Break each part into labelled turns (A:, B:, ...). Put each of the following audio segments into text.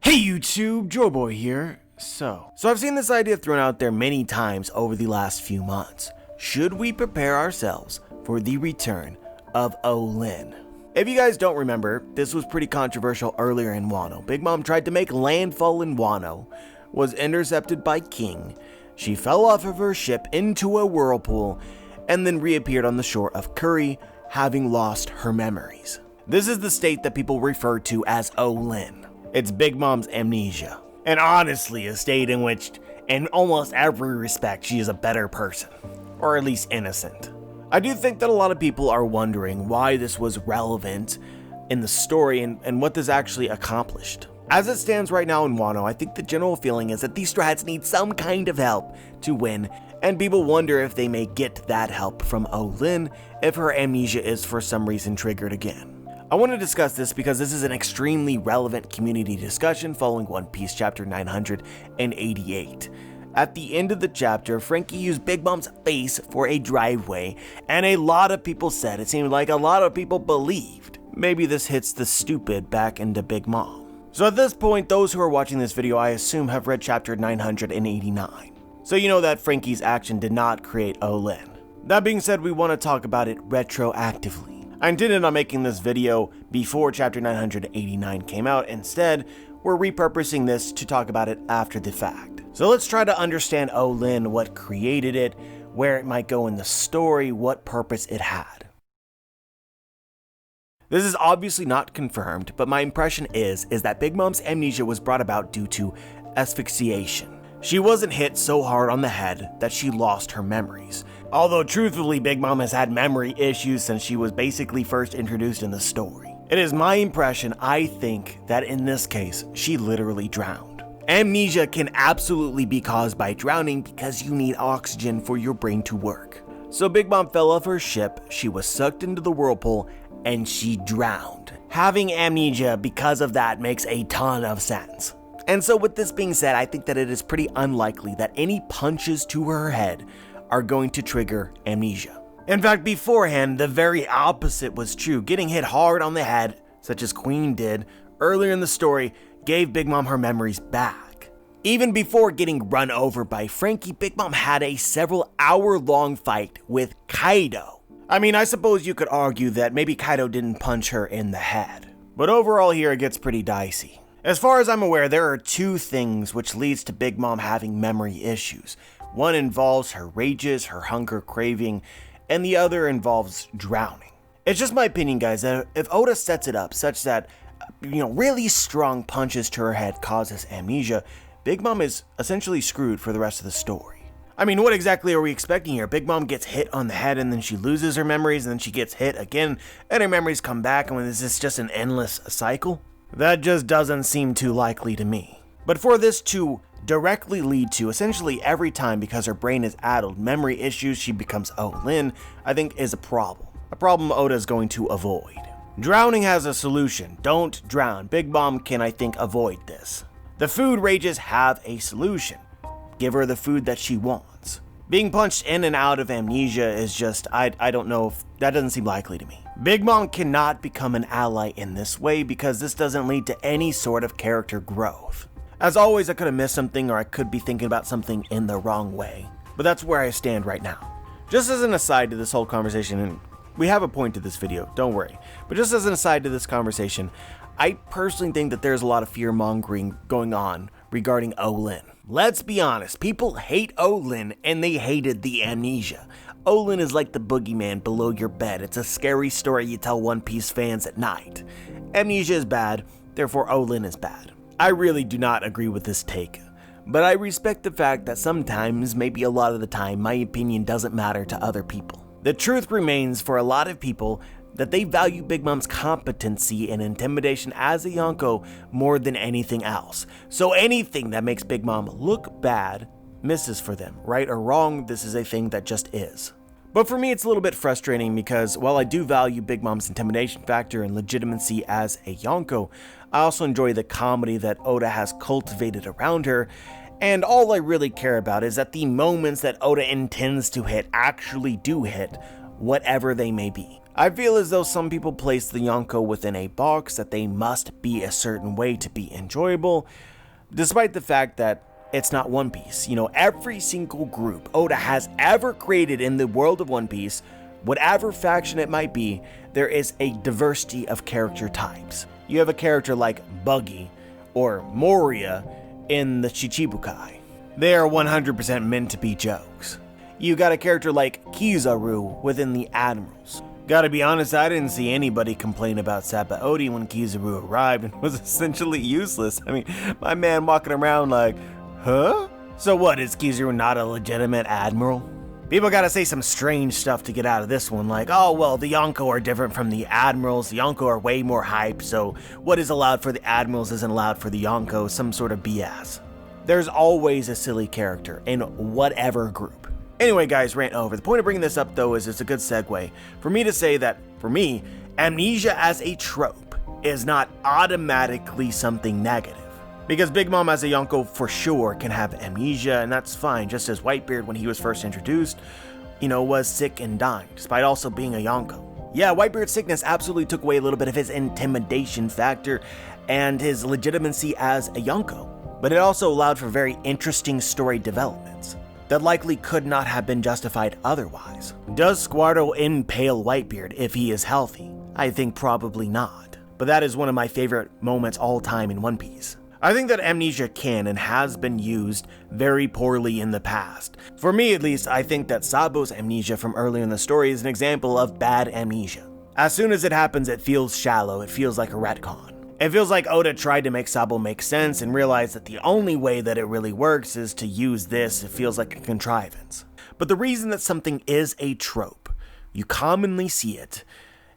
A: Hey YouTube, Joeboy here. So I've seen this idea thrown out there many times over the last few months. Should we prepare ourselves for the return of O-LIN? If you guys don't remember, this was pretty controversial earlier in Wano. Big Mom tried to make landfall in Wano, was intercepted by King. She fell off of her ship into a whirlpool, and then reappeared on the shore of Curry, having lost her memories. This is the state that people refer to as O-LIN. It's Big Mom's amnesia. And honestly, a state in which, in almost every respect, she is a better person. Or at least innocent. I do think that a lot of people are wondering why this was relevant in the story and what this actually accomplished. As it stands right now in Wano, I think the general feeling is that these strats need some kind of help to win, and people wonder if they may get that help from O-LIN if her amnesia is for some reason triggered again. I want to discuss this because this is an extremely relevant community discussion following One Piece chapter 988. At the end of the chapter, Frankie used Big Mom's face for a driveway, and a lot of people said, it seemed like a lot of people believed, maybe this hits the stupid back into Big Mom. So at this point, those who are watching this video, I assume have read chapter 989. So you know that Frankie's action did not create O-LIN. That being said, we want to talk about it retroactively. I intended on making this video before chapter 989 came out. Instead, we're repurposing this to talk about it after the fact. So let's try to understand O-LIN, what created it, where it might go in the story, what purpose it had. This is obviously not confirmed, but my impression is that Big Mom's amnesia was brought about due to asphyxiation. She wasn't hit so hard on the head that she lost her memories. Although truthfully, Big Mom has had memory issues since she was basically first introduced in the story. It is my impression, I think, that in this case, she literally drowned. Amnesia can absolutely be caused by drowning because you need oxygen for your brain to work. So Big Mom fell off her ship, she was sucked into the whirlpool, and she drowned. Having amnesia because of that makes a ton of sense. And so with this being said, I think that it is pretty unlikely that any punches to her head are going to trigger amnesia. In fact, beforehand, the very opposite was true. Getting hit hard on the head, such as Queen did earlier in the story, gave Big Mom her memories back. Even before getting run over by Frankie, Big Mom had a several hour-long fight with Kaido. I mean, I suppose you could argue that maybe Kaido didn't punch her in the head. But overall here, it gets pretty dicey. As far as I'm aware, there are two things which leads to Big Mom having memory issues. One involves her rages, her hunger craving, and the other involves drowning. It's just my opinion, guys, that if Oda sets it up such that, really strong punches to her head causes amnesia, Big Mom is essentially screwed for the rest of the story. I mean, what exactly are we expecting here? Big Mom gets hit on the head and then she loses her memories and then she gets hit again and her memories come back, and is this just an endless cycle? That just doesn't seem too likely to me. But for this to directly lead to essentially every time, because her brain is addled, memory issues, she becomes O-LIN, I think is a problem. A problem Oda is going to avoid. Drowning has a solution. Don't drown. Big Mom can, I think, avoid this. The food rages have a solution. Give her the food that she wants. Being punched in and out of amnesia is just, I don't know, if that doesn't seem likely to me. Big Mom cannot become an ally in this way because this doesn't lead to any sort of character growth. As always, I could have missed something, or I could be thinking about something in the wrong way, but that's where I stand right now. Just as an aside to this whole conversation, and we have a point to this video, don't worry, but just as an aside to this conversation, I personally think that there's a lot of fear-mongering going on regarding O-LIN. Let's be honest, people hate O-LIN and they hated the amnesia. O-LIN is like the boogeyman below your bed. It's a scary story you tell One Piece fans at night. Amnesia is bad, therefore O-LIN is bad. I really do not agree with this take, but I respect the fact that sometimes, maybe a lot of the time, my opinion doesn't matter to other people. The truth remains for a lot of people that they value Big Mom's competency and intimidation as a Yonko more than anything else. So anything that makes Big Mom look bad misses for them. Right or wrong, this is a thing that just is. But for me, it's a little bit frustrating because while I do value Big Mom's intimidation factor and legitimacy as a Yonko, I also enjoy the comedy that Oda has cultivated around her, and all I really care about is that the moments that Oda intends to hit actually do hit, whatever they may be. I feel as though some people place the Yonko within a box that they must be a certain way to be enjoyable, despite the fact that it's not One Piece. You know, every single group Oda has ever created in the world of One Piece, whatever faction it might be, there is a diversity of character types. You have a character like Buggy or Moria in the Shichibukai. They are 100% meant to be jokes. You got a character like Kizaru within the Admirals. Gotta be honest, I didn't see anybody complain about Sabaody when Kizaru arrived and was essentially useless. I mean, my man walking around like, huh? So what, is Kizaru not a legitimate admiral? People gotta say some strange stuff to get out of this one, like, oh well, the Yonko are different from the Admirals, the Yonko are way more hype, so what is allowed for the Admirals isn't allowed for the Yonko, some sort of BS. There's always a silly character in whatever group. Anyway guys, rant over. The point of bringing this up though is it's a good segue for me to say that, for me, amnesia as a trope is not automatically something negative. Because Big Mom as a Yonko for sure can have amnesia, and that's fine, just as Whitebeard when he was first introduced, was sick and dying, despite also being a Yonko. Yeah, Whitebeard's sickness absolutely took away a little bit of his intimidation factor and his legitimacy as a Yonko, but it also allowed for very interesting story developments that likely could not have been justified otherwise. Does Squardo impale Whitebeard if he is healthy? I think probably not, but that is one of my favorite moments all time in One Piece. I think that amnesia can and has been used very poorly in the past. For me at least, I think that Sabo's amnesia from earlier in the story is an example of bad amnesia. As soon as it happens, it feels shallow, it feels like a retcon. It feels like Oda tried to make Sabo make sense and realized that the only way that it really works is to use this. It feels like a contrivance. But the reason that something is a trope, you commonly see it,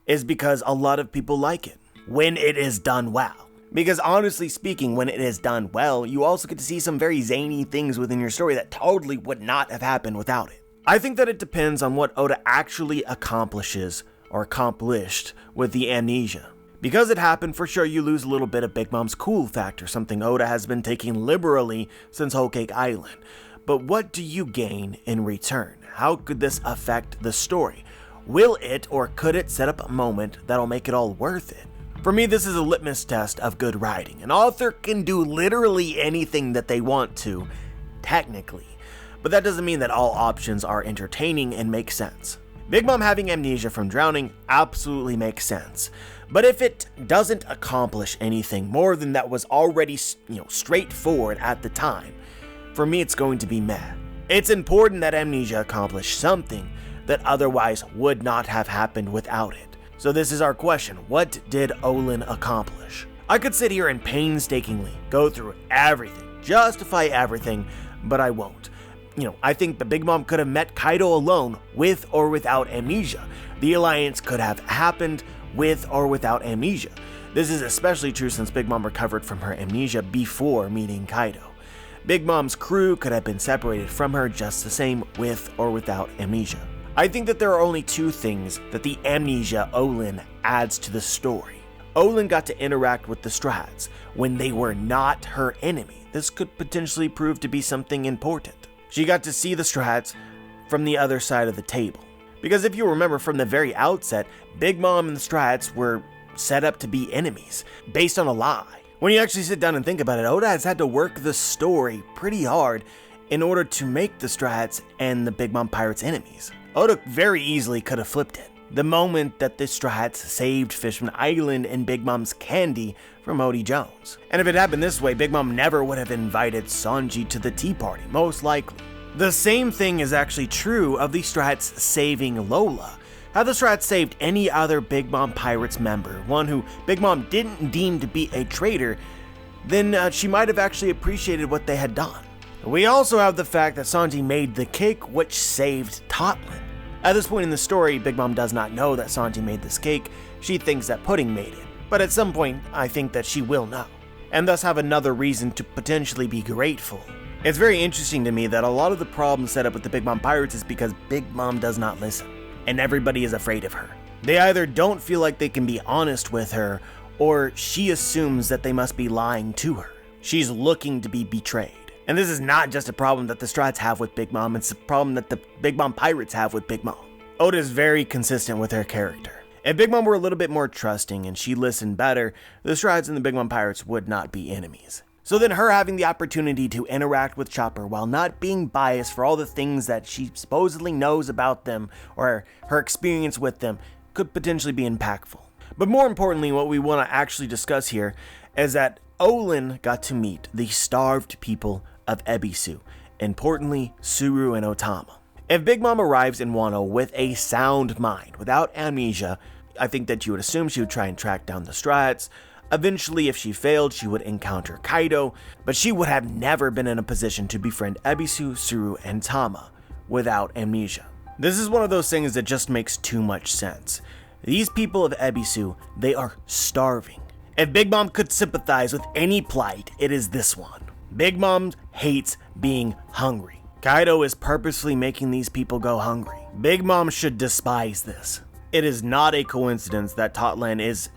A: is because a lot of people like it when it is done well. Because honestly speaking, when it is done well, you also get to see some very zany things within your story that totally would not have happened without it. I think that it depends on what Oda actually accomplishes or accomplished with the amnesia. Because it happened, for sure you lose a little bit of Big Mom's cool factor, something Oda has been taking liberally since Whole Cake Island. But what do you gain in return? How could this affect the story? Will it or could it set up a moment that'll make it all worth it? For me, this is a litmus test of good writing. An author can do literally anything that they want to, technically, but that doesn't mean that all options are entertaining and make sense. Big Mom having amnesia from drowning absolutely makes sense, but if it doesn't accomplish anything more than that was already, straightforward at the time, for me it's going to be meh. It's important that amnesia accomplish something that otherwise would not have happened without it. So this is our question. What did O-LIN accomplish? I could sit here and painstakingly go through everything, justify everything, but I won't. I think the Big Mom could have met Kaido alone with or without amnesia. The alliance could have happened with or without amnesia. This is especially true since Big Mom recovered from her amnesia before meeting Kaido. Big Mom's crew could have been separated from her just the same with or without amnesia. I think that there are only two things that the amnesia O-LIN adds to the story. O-LIN got to interact with the Strats when they were not her enemy. This could potentially prove to be something important. She got to see the Strats from the other side of the table. Because if you remember from the very outset, Big Mom and the Strats were set up to be enemies, based on a lie. When you actually sit down and think about it, Oda has had to work the story pretty hard in order to make the Strats and the Big Mom Pirates enemies. Oda very easily could have flipped it. The moment that the Strats saved Fishman Island and Big Mom's candy from Odie Jones. And if it happened this way, Big Mom never would have invited Sanji to the tea party, most likely. The same thing is actually true of the Strats saving Lola. Had the Strats saved any other Big Mom Pirates member, one who Big Mom didn't deem to be a traitor, then she might have actually appreciated what they had done. We also have the fact that Sanji made the cake which saved Totlin. At this point in the story, Big Mom does not know that Sanji made this cake. She thinks that Pudding made it. But at some point, I think that she will know, and thus have another reason to potentially be grateful. It's very interesting to me that a lot of the problems set up with the Big Mom Pirates is because Big Mom does not listen, and everybody is afraid of her. They either don't feel like they can be honest with her, or she assumes that they must be lying to her. She's looking to be betrayed. And this is not just a problem that the Strats have with Big Mom, it's a problem that the Big Mom Pirates have with Big Mom. Oda is very consistent with her character. If Big Mom were a little bit more trusting and she listened better, the Strides and the Big Mom Pirates would not be enemies. So then her having the opportunity to interact with Chopper while not being biased for all the things that she supposedly knows about them or her experience with them could potentially be impactful. But more importantly, what we want to actually discuss here is that Olin got to meet the starved people of Ebisu, importantly Suru and Otama. If Big Mom arrives in Wano with a sound mind, without amnesia, I think that you would assume she would try and track down the Strats. Eventually, if she failed, she would encounter Kaido, but she would have never been in a position to befriend Ebisu, Suru, and Tama without amnesia. This is one of those things that just makes too much sense. These people of Ebisu, they are starving. If Big Mom could sympathize with any plight, it is this one. Big Mom hates being hungry. Kaido is purposely making these people go hungry. Big Mom should despise this. It is not a coincidence that Totland is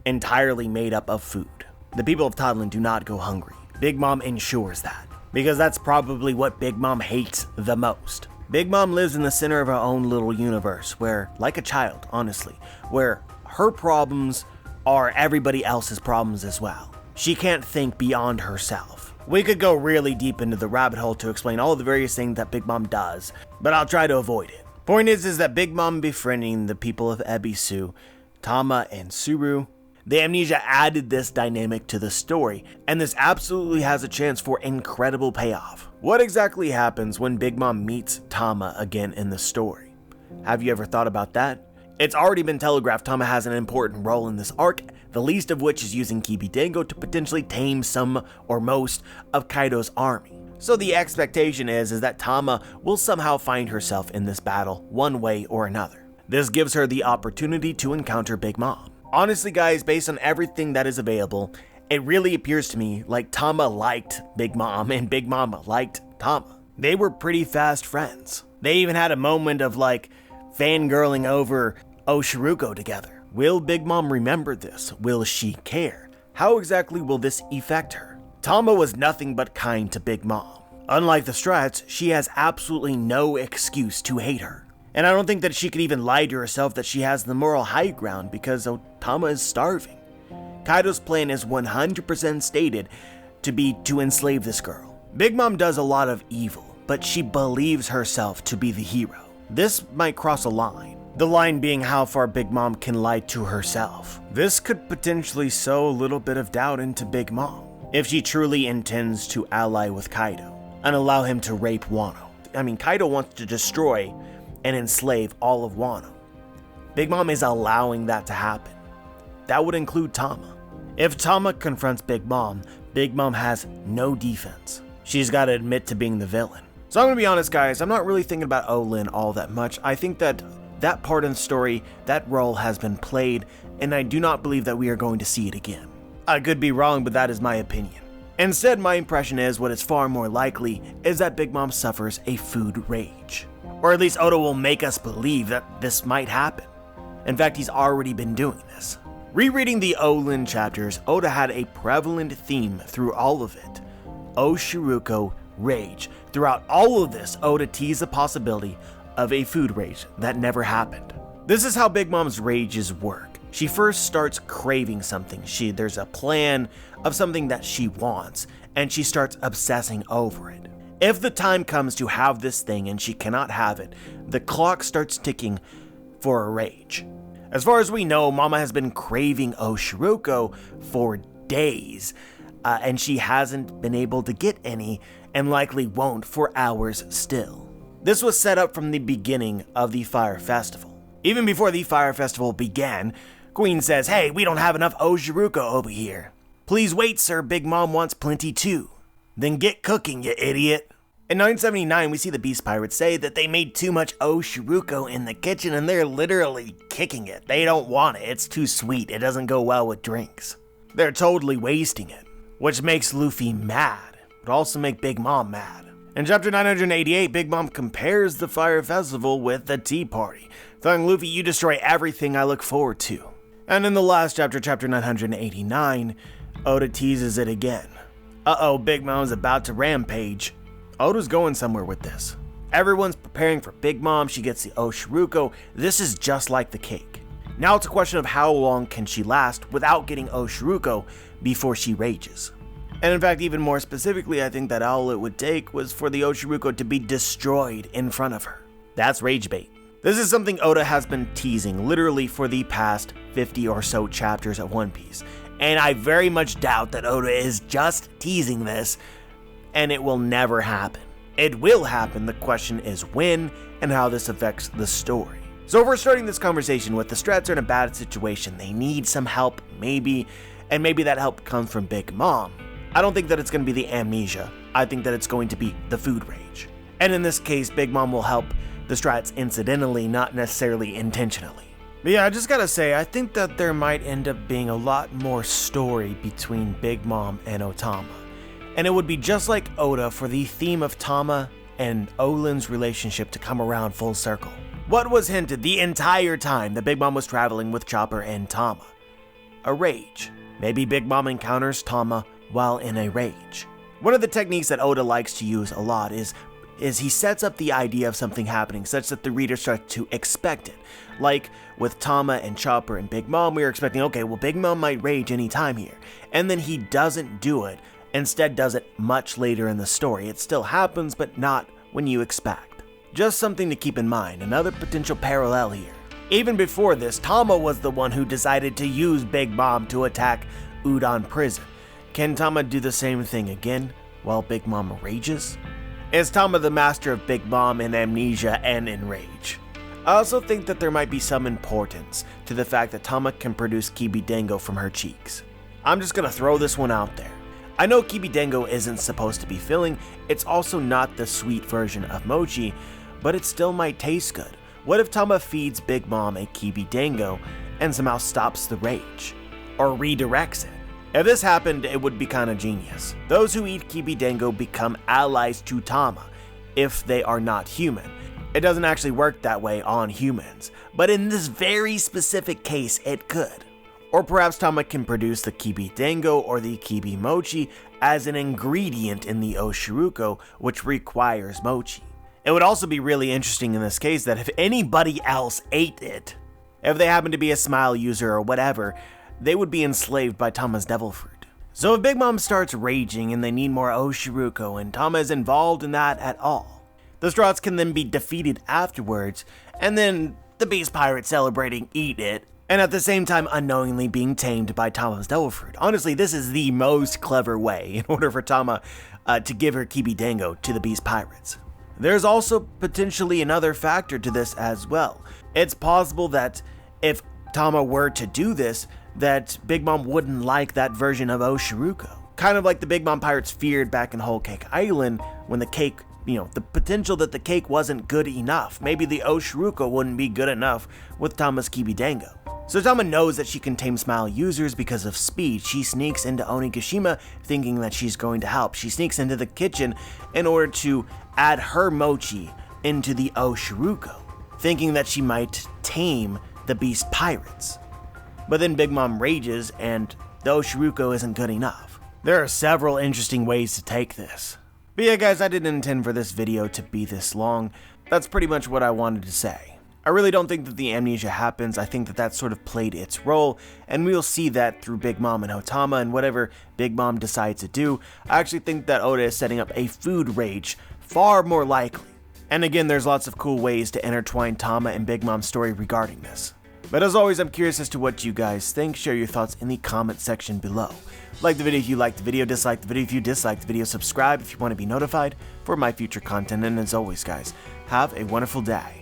A: entirely made up of food. The people of Totland do not go hungry. Big Mom ensures that, because that's probably what Big Mom hates the most. Big Mom lives in the center of her own little universe where, like a child, honestly, where her problems are everybody else's problems as well. She can't think beyond herself. We could go really deep into the rabbit hole to explain all the various things that Big Mom does, but I'll try to avoid it. Point is that Big Mom befriending the people of Ebisu, Tama and Suru, the amnesia added this dynamic to the story, and this absolutely has a chance for incredible payoff. What exactly happens when Big Mom meets Tama again in the story? Have you ever thought about that? It's already been telegraphed Tama has an important role in this arc, the least of which is using Kibidengo to potentially tame some or most of Kaido's army. So the expectation is that Tama will somehow find herself in this battle one way or another. This gives her the opportunity to encounter Big Mom. Honestly guys, based on everything that is available, it really appears to me like Tama liked Big Mom and Big Mom liked Tama. They were pretty fast friends. They even had a moment of like fangirling over Oshiruko together. Will Big Mom remember this? Will she care? How exactly will this affect her? Tama was nothing but kind to Big Mom. Unlike the Strats, she has absolutely no excuse to hate her. And I don't think that she could even lie to herself that she has the moral high ground because Tama is starving. Kaido's plan is 100% stated to be to enslave this girl. Big Mom does a lot of evil, but she believes herself to be the hero. This might cross a line. The line being how far Big Mom can lie to herself. This could potentially sow a little bit of doubt into Big Mom if she truly intends to ally with Kaido and allow him to rape Wano. I mean, Kaido wants to destroy and enslave all of Wano. Big Mom is allowing that to happen. That would include Tama. If Tama confronts Big Mom has no defense. She's got to admit to being the villain. So I'm going to be honest guys, I'm not really thinking about O-LIN all that much. I think that part in the story, that role has been played, and I do not believe that we are going to see it again. I could be wrong, but that is my opinion. Instead, my impression is what is far more likely is that Big Mom suffers a food rage. Or at least Oda will make us believe that this might happen. In fact, he's already been doing this. Rereading the O-LIN chapters, Oda had a prevalent theme through all of it. Oshiruko rage. Throughout all of this, Oda teased the possibility of a food rage that never happened. This is how Big Mom's rages work. She first starts craving something. There's a plan of something that she wants, and she starts obsessing over it. If the time comes to have this thing and she cannot have it, the clock starts ticking for a rage. As far as we know, Mama has been craving Oshiruko for days, and she hasn't been able to get any, and likely won't for hours still. This was set up from the beginning of the Fire Festival. Even before the Fire Festival began, Queen says, "Hey, we don't have enough Oshiruko over here." "Please wait, sir, Big Mom wants plenty too." "Then get cooking, you idiot." In 979, we see the Beast Pirates say that they made too much Oshiruko in the kitchen and they're literally kicking it. They don't want it, it's too sweet, it doesn't go well with drinks. They're totally wasting it, which makes Luffy mad, but also make Big Mom mad. In chapter 988, Big Mom compares the Fire Festival with the Tea Party, telling Luffy, "You destroy everything I look forward to." And in the last chapter, chapter 989, Oda teases it again. Uh-oh, Big Mom's about to rampage. Oda's going somewhere with this. Everyone's preparing for Big Mom, she gets the Oshiruko. This is just like the cake. Now it's a question of how long can she last without getting Oshiruko before she rages. And in fact, even more specifically, I think that all it would take was for the Oshiruko to be destroyed in front of her. That's rage bait. This is something Oda has been teasing literally for the past 50 or so chapters of One Piece. And I very much doubt that Oda is just teasing this, and it will never happen. It will happen, the question is when and how this affects the story. So if we're starting this conversation with the Strats are in a bad situation, they need some help, maybe, and maybe that help comes from Big Mom. I don't think that it's going to be the amnesia. I think that it's going to be the food rage. And in this case, Big Mom will help the Strats incidentally, not necessarily intentionally. But yeah, I just gotta say, I think that there might end up being a lot more story between Big Mom and Otama. And it would be just like Oda for the theme of Tama and Olin's relationship to come around full circle. What was hinted the entire time that Big Mom was traveling with Chopper and Tama? A rage. Maybe Big Mom encounters Tama while in a rage. One of the techniques that Oda likes to use a lot is he sets up the idea of something happening such that the reader starts to expect it. Like with Tama and Chopper and Big Mom, we were expecting, okay, well, Big Mom might rage anytime here. And then he doesn't do it, instead does it much later in the story. It still happens, but not when you expect. Just something to keep in mind, another potential parallel here. Even before this, Tama was the one who decided to use Big Mom to attack Udon Prison. Can Tama do the same thing again while Big Mom rages? Is Tama the master of Big Mom in amnesia and in rage? I also think that there might be some importance to the fact that Tama can produce Kibidengo from her cheeks. I'm just gonna throw this one out there. I know Kibidengo isn't supposed to be filling, it's also not the sweet version of mochi, but it still might taste good. What if Tama feeds Big Mom a Kibidengo and somehow stops the rage? Or redirects it? If this happened, it would be kinda genius. Those who eat Kibidengo become allies to Tama, if they are not human. It doesn't actually work that way on humans, but in this very specific case, it could. Or perhaps Tama can produce the Kibidengo or the Kibi Mochi as an ingredient in the Oshiruko, which requires mochi. It would also be really interesting in this case that if anybody else ate it, if they happen to be a Smile user or whatever, they would be enslaved by Tama's devil fruit. So if Big Mom starts raging and they need more Oshiruko and Tama is involved in that at all, the Strats can then be defeated afterwards, and then the Beast Pirate celebrating eat it, and at the same time unknowingly being tamed by Tama's devil fruit. Honestly, this is the most clever way in order for Tama to give her Kibidengo to the Beast Pirates. There's also potentially another factor to this as well. It's possible that if Tama were to do this, that Big Mom wouldn't like that version of Oshiruko. Kind of like the Big Mom Pirates feared back in Whole Cake Island when the cake, the potential that the cake wasn't good enough. Maybe the Oshiruko wouldn't be good enough with Tama's Kibidengo. So Tama knows that she can tame Smile users because of speed. She sneaks into Onigashima thinking that she's going to help. She sneaks into the kitchen in order to add her mochi into the Oshiruko, thinking that she might tame the Beast Pirates. But then Big Mom rages and the Oshiruko isn't good enough. There are several interesting ways to take this. But yeah guys, I didn't intend for this video to be this long. That's pretty much what I wanted to say. I really don't think that the amnesia happens. I think that that sort of played its role, and we'll see that through Big Mom and Otama and whatever Big Mom decides to do. I actually think that Oda is setting up a food rage, far more likely. And again, there's lots of cool ways to intertwine Tama and Big Mom's story regarding this. But as always, I'm curious as to what you guys think. Share your thoughts in the comment section below. Like the video if you liked the video, dislike the video if you disliked the video, subscribe if you want to be notified for my future content, and as always guys, have a wonderful day.